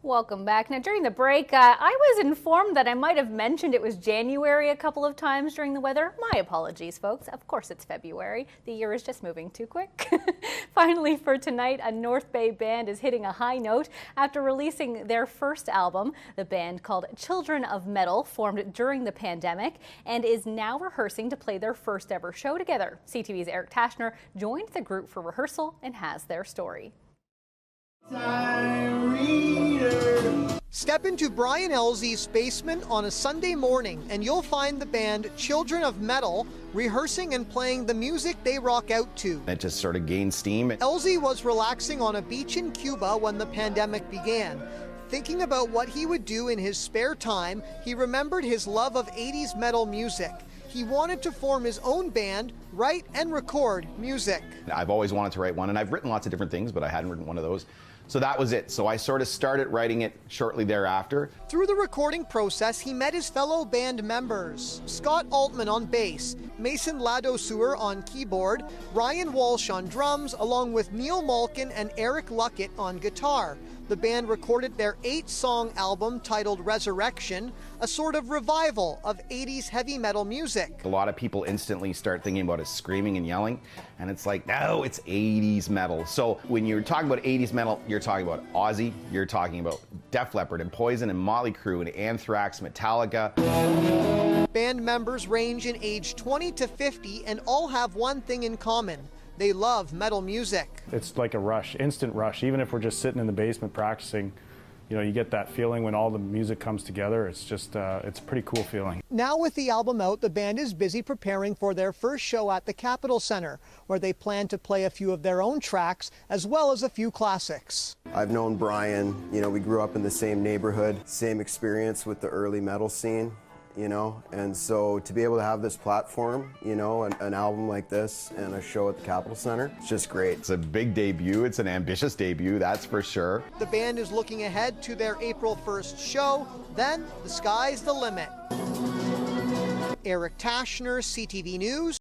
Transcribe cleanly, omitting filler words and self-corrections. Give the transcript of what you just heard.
Welcome back. Now, during the break, I was informed that I might have mentioned it was January a couple of times during the weather. My apologies, folks. Of course, it's February. The year is just moving too quick. Finally, for tonight, a North Bay band is hitting a high note after releasing their first album. The band, called Children of Metal, formed during the pandemic and is now rehearsing to play their first ever show together. CTV's Eric Tashner joined the group for rehearsal and has their story. Step into Brian Elsie's basement on a Sunday morning and you'll find the band Children of Metal rehearsing and playing the music they rock out to. It just sort of gained steam. Elsie was relaxing on a beach in Cuba when the pandemic began. Thinking about what he would do in his spare time, he remembered his love of 80s metal music. He wanted to form his own band, write and record music. I've always wanted to write one, and I've written lots of different things, but I hadn't written one of those. So that was it. So I sort of started writing it shortly thereafter. Through the recording process, he met his fellow band members. Scott Altman on bass, Mason Ladouceur on keyboard, Ryan Walsh on drums, along with Neil Malkin and Eric Luckett on guitar. The band recorded their 8-song album titled Resurrection, a sort of revival of 80s heavy metal music. A lot of people instantly start thinking about it screaming and yelling, and it's like, no, it's 80s metal. So when you're talking about 80s metal, you're talking about Ozzy, you're talking about Def Leppard and Poison and Motley Crue and Anthrax, Metallica. Band members range in age 20 to 50 and all have one thing in common. They love metal music. It's like a rush, instant rush. Even if we're just sitting in the basement practicing, you get that feeling when all the music comes together. It's just, it's a pretty cool feeling. Now with the album out, the band is busy preparing for their first show at the Capitol Center, where they plan to play a few of their own tracks, as well as a few classics. I've known Brian, we grew up in the same neighborhood, same experience with the early metal scene. And so to be able to have this platform, an album like this and a show at the Capitol Center, it's just great. It's a big debut. It's an ambitious debut, that's for sure. The band is looking ahead to their April 1st show. Then the sky's the limit. Eric Tashner, CTV News.